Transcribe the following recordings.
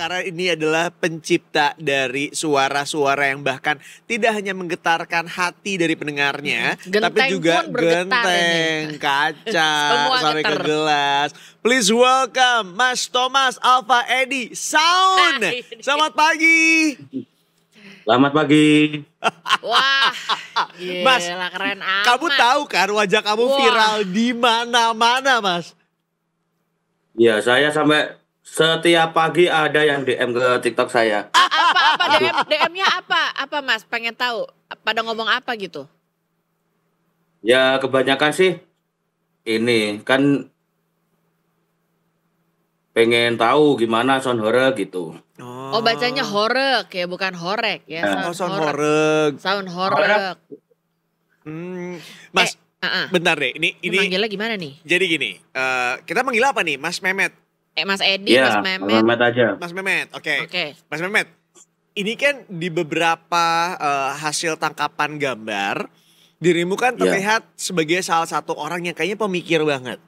karena ini adalah pencipta dari suara-suara yang bahkan tidak hanya menggetarkan hati dari pendengarnya, tapi Genteng juga pun bergetar genteng, ini. kaca, Semua sampai ke getar. gelas. Please welcome Mas Thomas Alva Edi Sound. Selamat pagi. Selamat pagi. Wah, Mas, gila keren amat. kamu tahu kan wajah kamu Wah. viral di mana-mana, Mas? Ya, saya sampai setiap pagi ada yang DM ke TikTok saya. Apa DM-nya apa? Apa Mas? Pengen tahu. Pada ngomong apa gitu? Ya, kebanyakan sih ini kan pengen tahu gimana sound horror gitu. Oh, bacanya horek ya, bukan horek ya. Oh, sound horror. Sound horek. Mas, bentar deh. Ini Manggilnya gimana nih? jadi gini. Kita manggil apa nih, Mas Mehmet? Mas Edi, Ya, Mas Mehmet. Mehmet aja. Mas Mehmet, oke. Oke. Mas Mehmet, ini kan di beberapa hasil tangkapan gambar, dirimu kan Ya. terlihat sebagai salah satu orang yang kayaknya pemikir banget.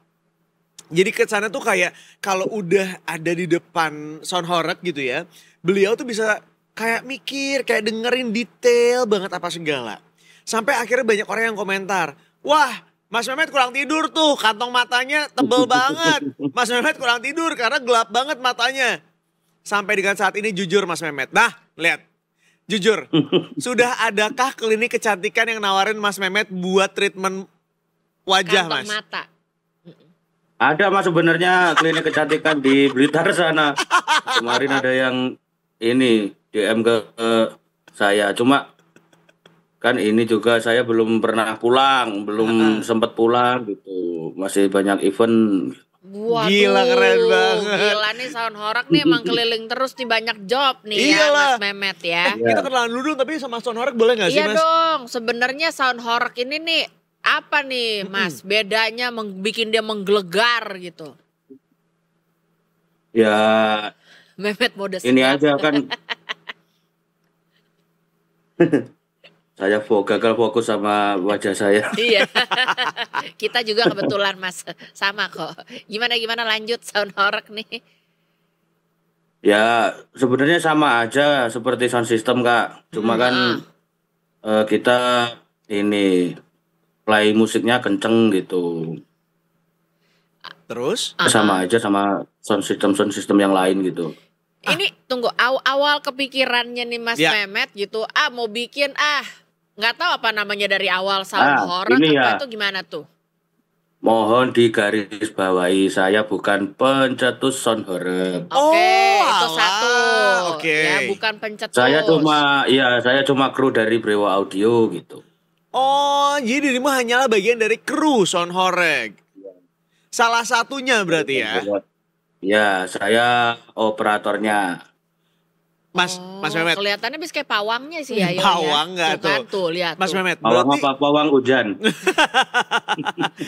Jadi kesannya tuh kayak kalau udah ada di depan sound horror gitu ya, beliau tuh bisa kayak mikir, kayak dengerin detail banget apa segala. Sampai akhirnya banyak orang yang komentar, wah Mas Mehmet kurang tidur tuh, kantong matanya tebel banget. Mas Mehmet kurang tidur karena gelap banget matanya. Sampai dengan saat ini jujur Mas Mehmet. Nah, lihat. Jujur, sudah adakah klinik kecantikan yang nawarin Mas Mehmet buat treatment wajah, Kantong Mas? mata. Ada Mas sebenarnya klinik kecantikan di Blitar sana. Kemarin ada yang ini DM ke saya. Cuma kan ini juga saya belum pernah pulang, belum sempat pulang gitu. Masih banyak event. Waduh, Gila, keren banget. Gila nih sound horror nih emang keliling terus nih banyak job nih Iyalah. ya Mas Mehmet ya. Kita kenalan dulu dong, tapi sama sound horror boleh gak sih, Iya Mas? dong, sebenarnya sound horror ini nih apa nih Mas bedanya bikin dia menggelegar gitu. Ya Mehmet mode ini senyap. aja kan. Saya gagal fokus sama wajah saya. Iya. Kita juga kebetulan Mas sama kok. Gimana lanjut sound horror nih. Ya sebenarnya sama aja seperti sound system Kak. Cuma kan kita ini play musiknya kenceng gitu. Terus? Sama aja sama sound system yang lain gitu. Ini tunggu awal kepikirannya nih Mas Ya. Mehmet gitu. Mau bikin nggak tahu apa namanya dari awal sound horror ini apa ya. itu gimana tuh? Mohon digarisbawahi saya bukan pencetus sound horror. Oke, itu alah, satu. oke. Ya, bukan pencetus. Saya cuma kru dari Brewa Audio gitu. Oh, jadi dirimu hanyalah bagian dari kru sound horror. Salah satunya berarti ya? Ya, saya operatornya. Mas Mehmet. Kelihatannya bisa kayak pawangnya sih ya. Pawang nggak tuh? Tuh, lihat Mas tuh. Mehmet, Pawang berarti apa? Pawang hujan.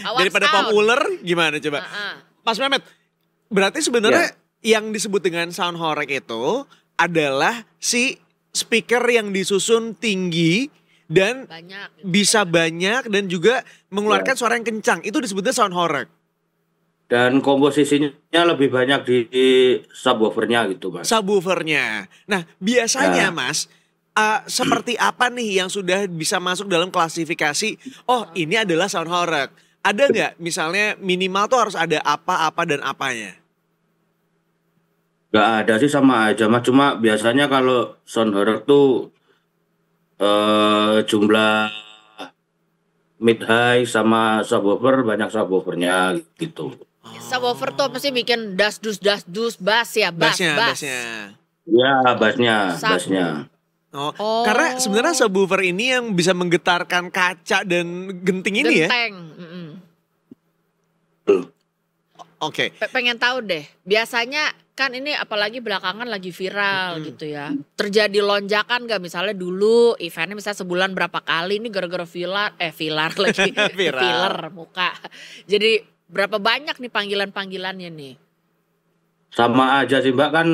Pawang daripada sound. pawang ular gimana coba? Mas Mehmet, berarti sebenarnya yang disebut dengan sound horror itu adalah si speaker yang disusun tinggi dan Banyak. bisa banyak dan juga mengeluarkan suara yang kencang. Itu disebutnya sound horror. Dan komposisinya lebih banyak di subwoofernya gitu, Mas. Subwoofernya. Nah, biasanya Mas, seperti apa nih yang sudah bisa masuk dalam klasifikasi, oh ini adalah sound horror. Ada nggak misalnya minimal tuh harus ada apa-apa dan apanya? Gak ada sih, sama aja Mas. Cuma biasanya kalau sound horror tuh jumlah mid high sama subwoofer banyak subwoofernya gitu. Subwoofer tuh pasti bikin das dus bass ya, bass. Bassnya. Ya, bassnya. Oh, karena sebenarnya subwoofer ini yang bisa menggetarkan kaca dan genting ini ya? Genteng. Oke. Pengen tahu deh, biasanya kan ini apalagi belakangan lagi viral gitu ya. Terjadi lonjakan gak misalnya dulu eventnya misalnya sebulan berapa kali, ini gara-gara filler lagi. Viral. Filler muka. Jadi berapa banyak nih panggilannya nih? Sama aja sih Mbak, kan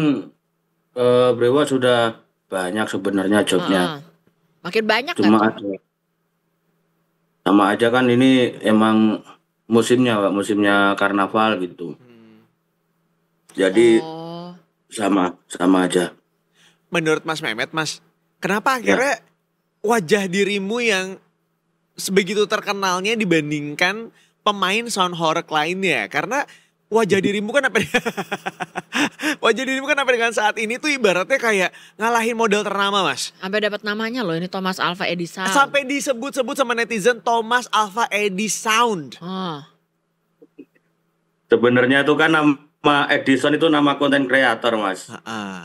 Brewa sudah banyak sebenarnya jobnya. Makin banyak Cuma kan? sama aja kan ini emang musimnya Mbak, musimnya karnaval gitu. Jadi sama aja. Menurut Mas Mehmet, Mas, kenapa Ya. akhirnya wajah dirimu yang sebegitu terkenalnya dibandingkan pemain sound horror lainnya? Karena wajah dirimu kan apa wajah dirimu kan apa dengan saat ini tuh ibaratnya kayak ngalahin model ternama, Mas. Sampai dapat namanya loh ini Thomas Alva Edison. Sampai disebut-sebut sama netizen Thomas Alva Edison. Oh. Sebenarnya itu kan nama Edison itu nama konten kreator, Mas. Heeh.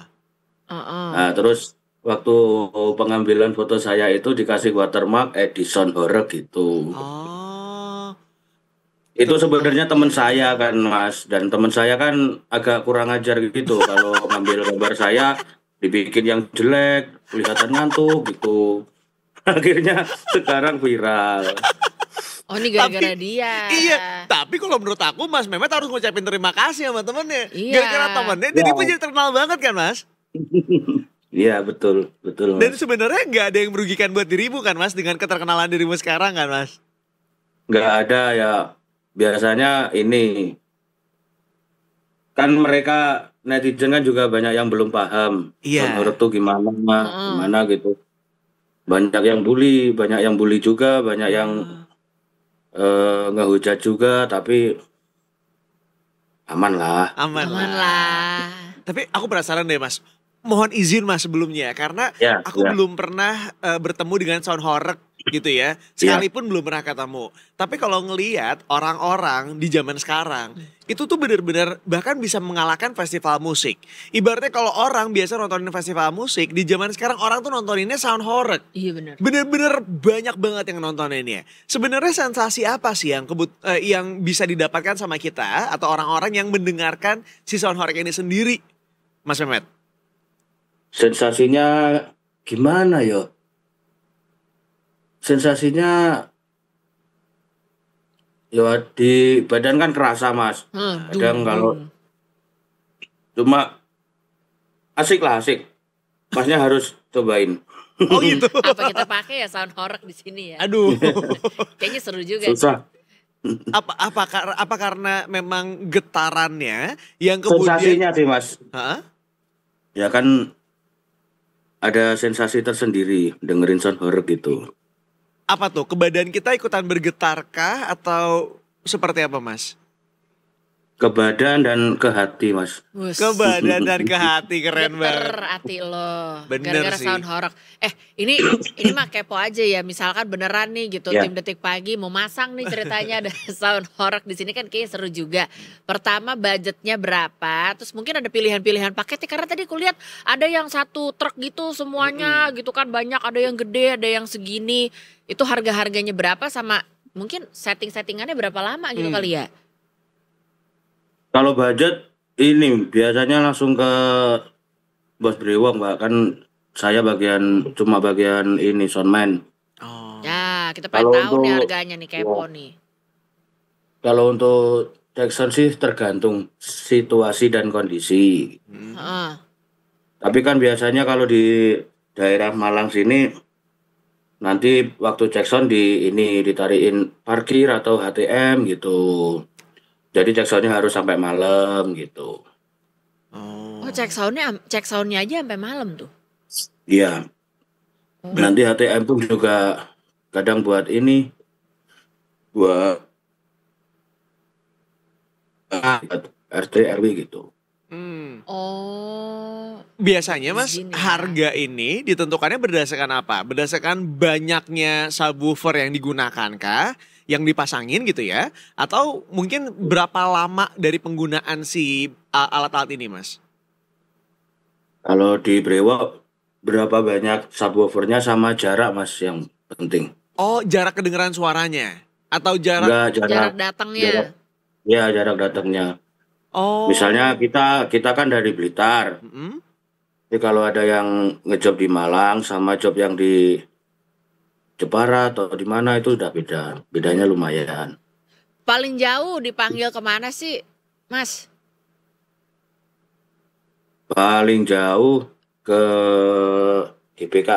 Nah, terus waktu pengambilan foto saya itu dikasih watermark Edison Horror gitu. Oh. Itu sebenarnya teman saya kan, Mas, dan teman saya kan agak kurang ajar gitu kalau ngambil gambar saya dibikin yang jelek, kelihatan ngantuk gitu. Akhirnya sekarang viral. Oh ini gara-gara Tapi- dia. Iya, tapi kalau menurut aku Mas Mehmet harus ngucapin terima kasih sama temennya. Iya. Gara-gara temennya, jadi Ya. pun jadi terkenal banget kan, Mas? Iya, betul, Dan Mas. sebenarnya nggak ada yang merugikan buat dirimu kan, Mas, dengan keterkenalan dirimu sekarang kan, Mas? Nggak ada ya. Biasanya ini kan mereka netizen kan juga banyak yang belum paham Iya. sound horror tuh gimana gitu. Banyak yang bully juga, banyak yang ngehujat juga, tapi aman lah. Aman Aman lah. lah. Tapi aku penasaran deh, Mas. Mohon izin, Mas, sebelumnya. Karena Ya, aku ya. belum pernah bertemu dengan sound horror gitu ya. Sekalipun belum pernah ketemu. Tapi kalau ngelihat orang-orang di zaman sekarang, itu tuh bener-bener bahkan bisa mengalahkan festival musik. Ibaratnya kalau orang biasa nontonin festival musik, di zaman sekarang orang tuh nontoninnya sound horror. Iya benar. Bener-bener banyak banget yang nontoninnya. Sebenarnya sensasi apa sih yang bisa didapatkan sama kita atau orang-orang yang mendengarkan si sound horror ini sendiri, Mas Mehmet? Sensasinya gimana yo? Sensasinya ya di badan kan kerasa, Mas. Kadang kalau cuma asik. Masnya harus cobain. Oh gitu. Apa kita pakai ya sound horror di sini ya? Aduh. Kayaknya seru juga. Susah. Apa karena memang getarannya yang kemudian Sensasinya sih, Mas. Hah? Ya kan ada sensasi tersendiri dengerin sound horror gitu. Apa tuh? Ke badan kita ikutan bergetarkah atau seperti apa, Mas? Ke badan dan ke hati, Mas. Wus. Ke badan dan ke hati, keren Geter banget. hati lo. Bener Gara-gara sih. sound horror. Ini mah kepo aja ya. Misalkan beneran nih gitu Ya. tim Detik Pagi mau masang nih ceritanya ada sound horror di sini kan kayaknya seru juga. Pertama budgetnya berapa? Terus mungkin ada pilihan-pilihan paketnya karena tadi kulihat ada yang satu truk gitu semuanya gitu kan banyak, ada yang gede, ada yang segini. Itu harga-harganya berapa sama mungkin setting-settingannya berapa lama gitu kali ya? Kalau budget ini biasanya langsung ke Bos Brewok, Mbak. Kan saya cuma bagian ini soundman. Oh. Ya, kita Kalau pengen tahu nih untuk- harganya nih kepo nih. Kalau untuk Jackson sih tergantung situasi dan kondisi. Heeh. Tapi kan biasanya kalau di daerah Malang sini nanti waktu Jackson ditariin parkir atau HTM gitu. Jadi Jacksonnya harus sampai malam gitu. Oh. Oh, cek soundnya aja sampai malam tuh. Iya. Nanti HTM pun juga kadang buat RT RW gitu. Hmm. Oh, Biasanya, Mas, Izin ya. harga ini ditentukannya berdasarkan apa? Berdasarkan banyaknya subwoofer yang digunakan kah? Yang dipasangin gitu ya? Atau mungkin berapa lama dari penggunaan si alat-alat ini, Mas? Kalau di Brewok berapa banyak subwoofernya sama jarak, Mas, yang penting. Oh, jarak kedengeran suaranya? Atau jarak? Enggak jarak datangnya. Ya, jarak datangnya. Oh. Misalnya kita kan dari Blitar. Mm-mm. Jadi kalau ada yang ngejob di Malang sama job yang di Jepara atau di mana itu udah beda. Bedanya lumayan. Paling jauh dipanggil kemana sih, Mas? Paling jauh ke GBK.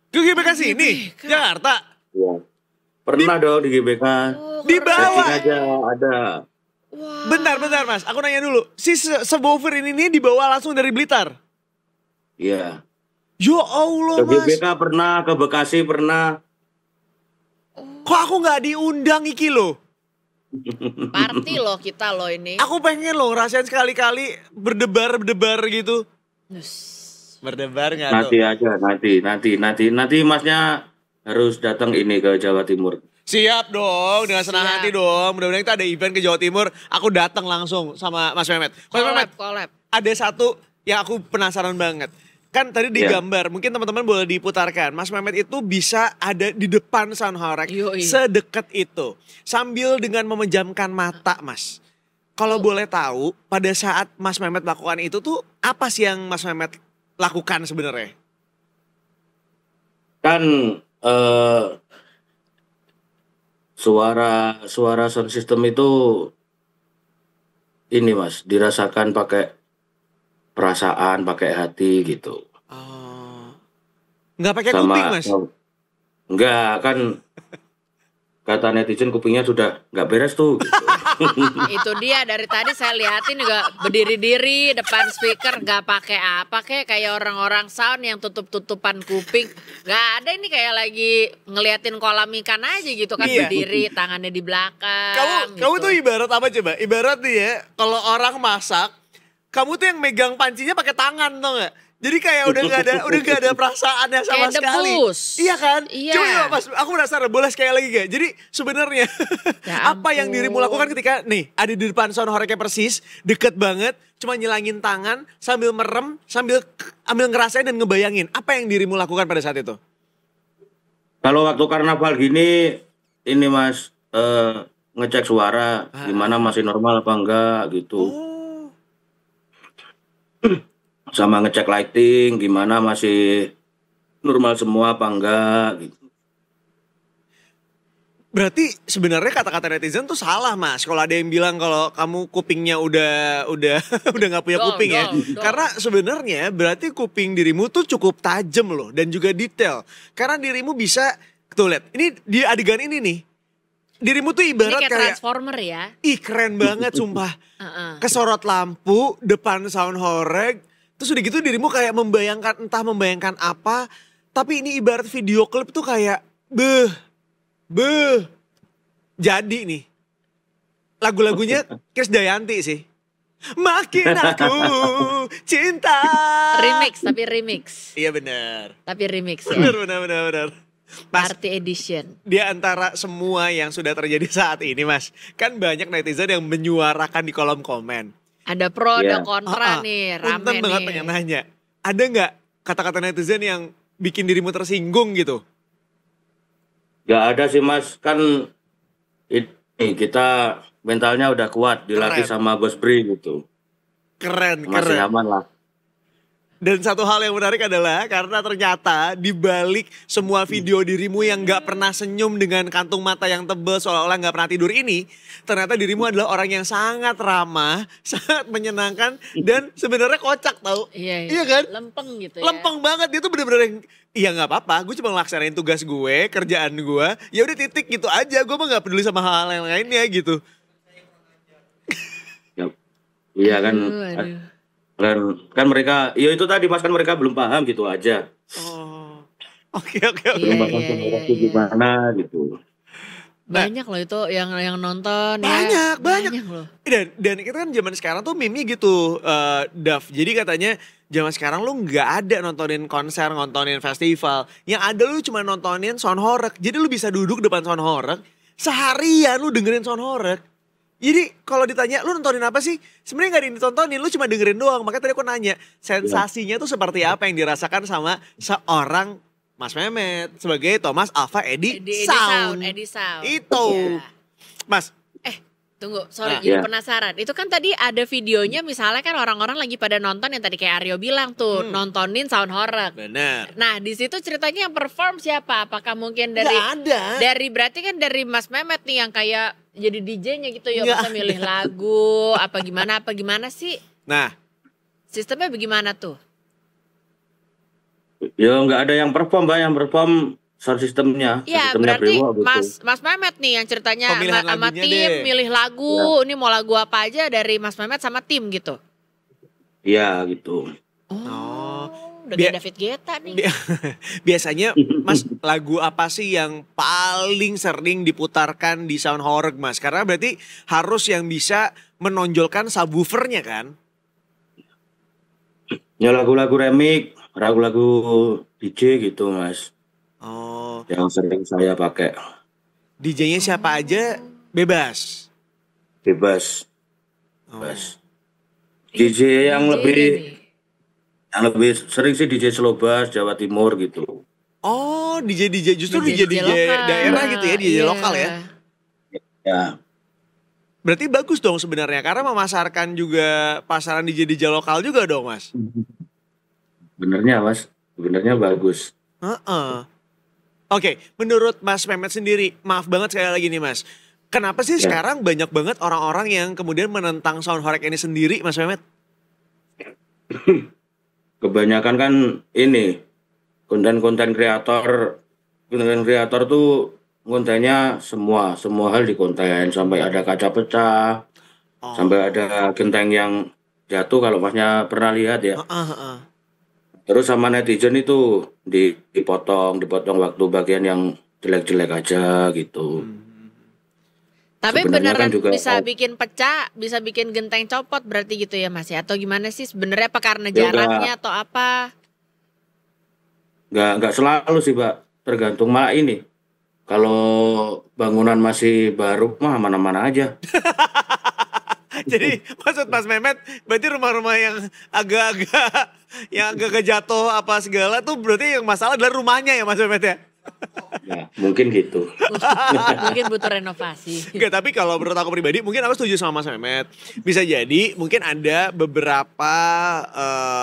Ke GBK sini? Jakarta? Ya. Pernah dong di GBK. Oh, Di keren. bawah. Setting aja ada. Wah. Bentar Mas, aku nanya dulu. Si subwoofer ini dibawa langsung dari Blitar? Iya. Ya Allah Ke Mas. GBK pernah, ke Bekasi pernah. Kok aku nggak diundang iki loh? Party loh kita loh ini. Aku pengen loh ngerasain sekali-kali berdebar gitu. Nus. Berdebar nggak tuh? Nanti aja, nanti Masnya harus datang ini ke Jawa Timur. Siap dong, dengan senang Siap. hati dong. Mudah-mudahan kita ada event ke Jawa Timur. Aku datang langsung sama Mas Mehmet. Mas Mehmet, Collab. ada satu yang aku penasaran banget. Kan tadi Iya. digambar, mungkin teman-teman boleh diputarkan. Mas Mehmet itu bisa ada di depan Sound Horek Yoi. sedekat itu. Sambil dengan memejamkan mata, Mas. Kalau boleh tahu, pada saat Mas Mehmet melakukan itu tuh, apa sih yang Mas Mehmet lakukan sebenarnya? Kan suara sound system itu ini Mas, dirasakan pakai perasaan, pakai hati gitu. Oh. Nggak pakai kuping, Mas? Enggak, kan kata netizen kupingnya sudah nggak beres tuh gitu. Itu dia dari tadi saya lihatin juga berdiri-diri depan speaker nggak pakai apa kayak orang-orang sound yang tutup-tutupan kuping. Nggak ada, ini kayak lagi ngeliatin kolam ikan aja gitu kan, Iya. berdiri tangannya di belakang. Kamu gitu. tuh ibarat apa coba? Ibarat nih ya, kalau orang masak, kamu tuh yang megang pancinya pakai tangan, tau nggak? Jadi kayak udah nggak ada perasaannya sama Kayak sekali. debus. Iya kan? Iya. Coba ya, Mas, aku penasaran, boleh sekali lagi gak? Jadi sebenarnya Ya apa yang ampun. dirimu lakukan ketika nih ada di depan Sound Horeknya persis, deket banget, cuma nyilangin tangan sambil merem, sambil ambil ngerasain dan ngebayangin. Apa yang dirimu lakukan pada saat itu? Kalau waktu karnaval gini, ini Mas ngecek suara gimana, masih normal apa enggak gitu. Oh. Sama ngecek lighting gimana, masih normal semua apa enggak gitu. Berarti sebenarnya kata-kata netizen tuh salah, Mas. Kalau ada yang bilang kalau kamu kupingnya udah udah nggak punya Dong, kuping ya. dong. Karena sebenarnya berarti kuping dirimu tuh cukup tajam loh dan juga detail. Karena dirimu bisa tuh lihat. Ini di adegan ini nih. Dirimu tuh Ini ibarat kayak kayak transformer ya. ih keren banget sumpah. Heeh. Kesorot lampu depan Sound Horek. Terus udah gitu dirimu kayak membayangkan apa. Tapi ini ibarat video klip tuh kayak jadi nih. Lagu-lagunya Krisdayanti sih. Makin aku cinta. Remix. Iya benar. Tapi remix ya. Benar. Mas, Party edition. di antara semua yang sudah terjadi saat ini, Mas, kan banyak netizen yang menyuarakan di kolom komen. Ada pro, Iya. ada kontra nih, rame Punten banget nih. pengen nanya. Ada nggak kata-kata netizen yang bikin dirimu tersinggung gitu? Gak ada sih Mas, kan ini kita mentalnya udah kuat, dilatih Keren. sama Bos Bri gitu. Keren. Masih aman lah. Dan satu hal yang menarik adalah karena ternyata di balik semua video dirimu yang nggak pernah senyum dengan kantung mata yang tebal seolah-olah nggak pernah tidur ini, ternyata dirimu adalah orang yang sangat ramah, sangat menyenangkan dan sebenarnya kocak tau. Iya kan? Lempeng gitu ya. Lempeng banget, dia tuh bener-bener yang iya nggak apa-apa, gue cuma ngelaksanain tugas gue, kerjaan gue, ya udah titik gitu aja, gue mah nggak peduli sama hal yang lainnya gitu. Ya, iya kan, kan mereka, ya itu tadi Mas, kan mereka belum paham gitu aja. Oh, oke. Belum paham Iya. itu gimana gitu. Banyak loh itu yang nonton Banyak, ya. banyak. Loh. Dan itu kan zaman sekarang tuh meme gitu, Dav. Jadi katanya zaman sekarang lu nggak ada nontonin konser, nontonin festival. Yang ada lu cuma nontonin Sound Horek. Jadi lu bisa duduk depan Sound Horek, seharian lu dengerin Sound Horek. Jadi kalau ditanya lu nontonin apa sih? Sebenarnya nggak ada yang ditontonin, lu cuma dengerin doang. Makanya tadi aku nanya, sensasinya tuh seperti apa yang dirasakan sama seorang Mas Mehmet sebagai Thomas Alva Edi Sound. Edi Sound. Itu. Iya. Mas, Tunggu, sorry, Ah. jadi Iya. penasaran. Itu kan tadi ada videonya, misalnya kan orang-orang lagi pada nonton yang tadi kayak Aryo bilang tuh, nontonin Sound Horek. bener. Nah, di situ ceritanya yang perform siapa? Apakah mungkin dari Nggak ada. berarti kan dari Mas Mehmet nih yang kayak jadi DJ-nya gitu ya, Nggak bisa milih lagu, apa gimana sih? Nah, Sistemnya bagaimana tuh? Ya nggak ada yang perform, Mbak, yang perform sound systemnya, Ya sistemnya berarti Brimo gitu. Mas Mehmet nih yang ceritanya Pemilihan sama lagunya tim, deh. milih lagu, ini mau lagu apa aja dari Mas Mehmet sama tim gitu. Iya gitu. Oh. Udah Bia- kayak David Guetta nih. Bi- Biasanya Mas lagu apa sih yang paling sering diputarkan di Sound Horeg Mas? Karena berarti harus yang bisa menonjolkan subwoofernya kan? Ya lagu-lagu remix, lagu-lagu DJ gitu Mas, Oh, yang sering saya pakai. DJ-nya siapa aja bebas. Bebas, Oh. bebas. DJ yang DJ-nya lebih nih. yang lebih sering sih DJ Slow Bass Jawa Timur gitu. Oh, DJ justru DJ lokal. daerah gitu ya, DJ Iya. lokal ya. Ya, Berarti bagus dong sebenarnya karena memasarkan juga pasaran DJ lokal juga dong, Mas. benernya Mas, benernya bagus. Heeh. Oke, menurut Mas Mehmet sendiri, maaf banget sekali lagi nih Mas. Kenapa sih Ya. sekarang banyak banget orang-orang yang kemudian menentang Sound Horeg ini sendiri, Mas Mehmet? Kebanyakan kan ini konten kreator tuh kontennya semua hal di konten, sampai ada kaca pecah, Oh. sampai ada genteng yang jatuh kalau Masnya pernah lihat ya. Heeh, heeh. Terus sama netizen itu dipotong waktu bagian yang jelek-jelek aja gitu. Tapi Sebenarnya beneran kan juga bisa bikin pecah, bisa bikin genteng copot berarti gitu ya Mas ya? Atau gimana sih sebenarnya, apa karena Ya, jaraknya atau apa? nggak selalu sih Mbak, tergantung malah ini. Kalau bangunan masih baru mah mana-mana aja. Jadi maksud Mas Mehmet berarti rumah-rumah yang agak jatuh apa segala tuh berarti yang masalah adalah rumahnya ya Mas Mehmet ya? Ya, mungkin gitu. Mungkin butuh renovasi. Enggak, tapi kalau menurut aku pribadi mungkin aku setuju sama Mas Mehmet. Bisa jadi mungkin ada beberapa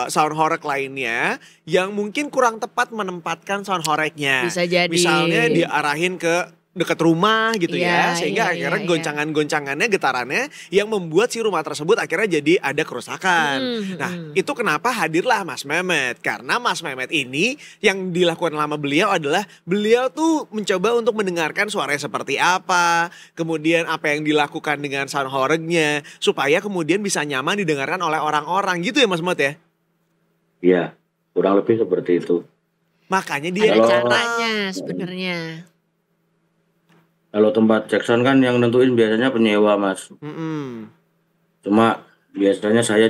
sound horeg lainnya yang mungkin kurang tepat menempatkan sound horegnya. Bisa jadi. Misalnya diarahin ke dekat rumah gitu ya. Iya, Sehingga iya, akhirnya iya. goncangan-goncangannya, getarannya yang membuat si rumah tersebut akhirnya jadi ada kerusakan. Nah, itu kenapa hadirlah Mas Mehmet. Karena Mas Mehmet ini yang dilakukan lama beliau adalah beliau tuh mencoba untuk mendengarkan suaranya seperti apa, kemudian apa yang dilakukan dengan sound horegnya, supaya kemudian bisa nyaman didengarkan oleh orang-orang gitu ya Mas Mehmet ya. Ya, kurang lebih seperti itu. Makanya dia Ada Kalau- caranya sebenarnya. Kalau tempat Jackson kan yang nentuin biasanya penyewa Mas. Mm-mm. Cuma biasanya saya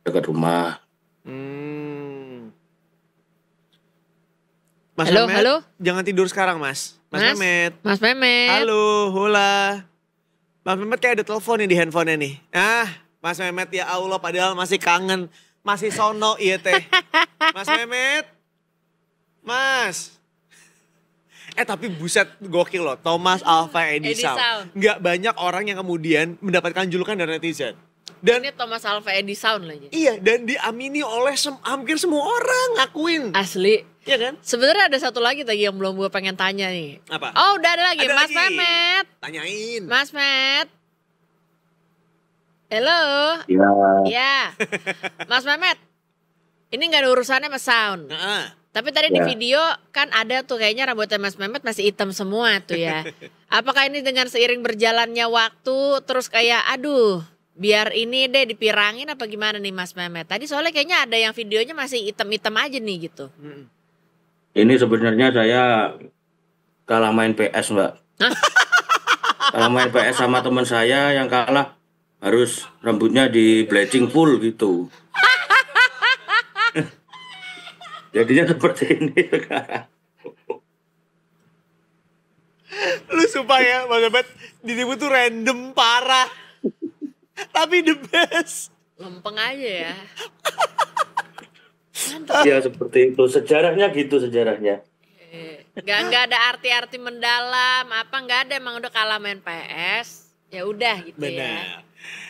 dekat rumah. Hmm. Mas Halo, Mehmet, halo. jangan tidur sekarang Mas. Mas Mehmet. Mas Mehmet. Halo, hula. Mas Mehmet kayak ada telepon nih di handphonenya nih. Mas Mehmet ya Allah padahal masih kangen. Masih sono iya teh. Mas Mehmet. Mas. Tapi buset gokil loh. Thomas Alva Edison. Edison. Nggak banyak orang yang kemudian mendapatkan julukan dari netizen. Dan Ini Thomas Alva Edison lagi. iya, dan diamini oleh hampir semua orang ngakuin. Asli. Iya kan? Sebenarnya ada satu lagi yang belum gue pengen tanya nih. Apa? Oh udah ada lagi. Ada Mas lagi. Mehmet. Tanyain. Mas Mehmet. Halo. Ya, Ya. Mas Mehmet. Ini gak ada urusannya sama sound. Nah, Tapi tadi di Ya. video kan ada tuh kayaknya rambutnya Mas Mehmet masih hitam semua tuh ya. Apakah ini dengan seiring berjalannya waktu terus kayak aduh biar ini deh dipirangin apa gimana nih Mas Mehmet? Tadi soalnya kayaknya ada yang videonya masih hitam-hitam aja nih gitu. ini sebenarnya saya kalah main PS Mbak. Hah? Kalah main PS sama teman saya yang kalah harus rambutnya di bleaching full gitu. Jadinya seperti ini sekarang. lu sumpah ya Mas Mehmet, dirimu tuh random parah. Tapi the best. Lempeng aja ya. Ya seperti itu. Sejarahnya gitu sejarahnya. Nggak ada arti-arti mendalam apa nggak ada, emang udah kalah main PS. Ya udah gitu ya. Benar.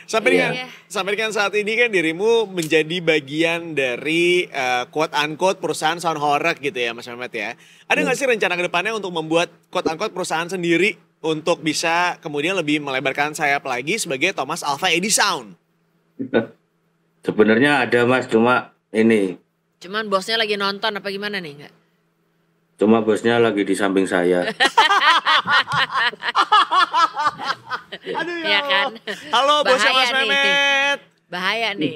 Sampai Iya. dengan saat ini kan dirimu menjadi bagian dari quote unquote perusahaan sound horeg gitu ya Mas Mehmet ya. Ada nggak sih rencana ke depannya untuk membuat quote unquote perusahaan sendiri untuk bisa kemudian lebih melebarkan sayap lagi sebagai Thomas Alva Edison? Sebenarnya ada Mas, cuma ini Cuman bosnya lagi nonton apa gimana nih nggak? Cuma bosnya lagi di samping saya. Aduh Iya kan? Halo bosnya Bahaya Mas nih. Mehmet. Bahaya nih.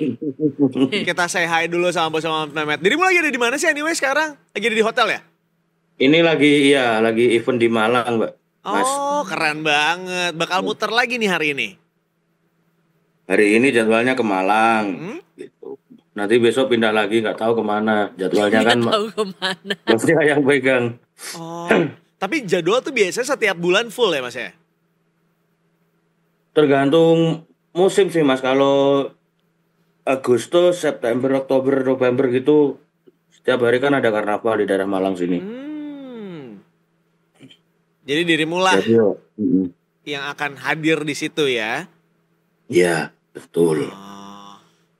Kita say hi dulu sama bos sama Mehmet. Dirimu lagi ada di mana sih anyway sekarang? Lagi ada di hotel ya? Ini lagi event di Malang, Mbak. Mas. Oh, keren banget. Bakal muter lagi nih hari ini. Hari ini jadwalnya ke Malang. Hmm? Gitu. Nanti besok pindah lagi, nggak tahu kemana. Jadwalnya kan Nggak tahu kemana. bosnya yang pegang. Oh, tapi jadwal tuh biasanya setiap bulan full ya Mas ya? Tergantung musim sih, Mas. Kalau Agustus, September, Oktober, November gitu, setiap hari kan ada karnaval di daerah Malang sini. Jadi dirimu lah Jadi, yang akan hadir di situ ya? ya, betul. Oh,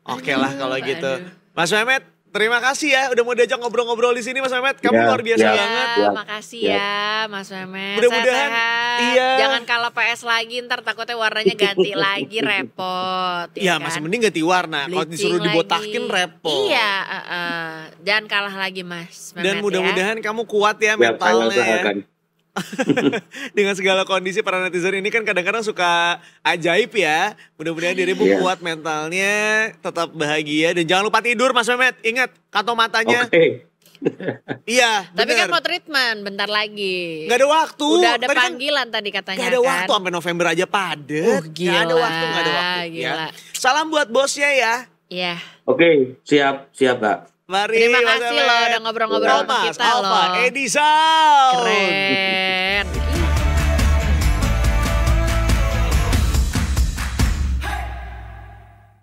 oke lah kalau gitu. aduh. Mas Mehmet, terima kasih ya udah mau diajak ngobrol-ngobrol di sini Mas Mehmet. Kamu Ya, luar biasa ya. banget. Ya, makasih ya Mas Mehmet. Mudah-mudahan, Sehat-sehat. iya. Jangan kalah PS lagi, ntar takutnya warnanya ganti lagi, repot. Ya, kan? masih mending ganti warna. Kalau Bleaching disuruh dibotakin lagi. repot. Iya, jangan kalah lagi Mas Mehmet. Dan mudah-mudahan kamu kuat ya Ya, saya mentalnya ya. usahakan. Dengan segala kondisi para netizen ini kan kadang-kadang suka ajaib ya. Mudah-mudahan dirimu Iya. kuat mentalnya, tetap bahagia dan jangan lupa tidur Mas Mehmet. Ingat kantong matanya. Oke. Iya, Tapi kan bener. mau treatment bentar lagi. Nggak ada waktu. Udah ada Tadi kan panggilan tadi katanya nggak ada kan. waktu sampai November aja padet. Gila, Nggak ada waktu, nggak ada waktu. gila. Ya. Salam buat bosnya ya. Iya. Oke, siap, Kak. Mari. Terima Mas kasih Mehmet. loh udah ngobrol-ngobrol sama Thomas, kita Alfa, loh. Edison. Keren.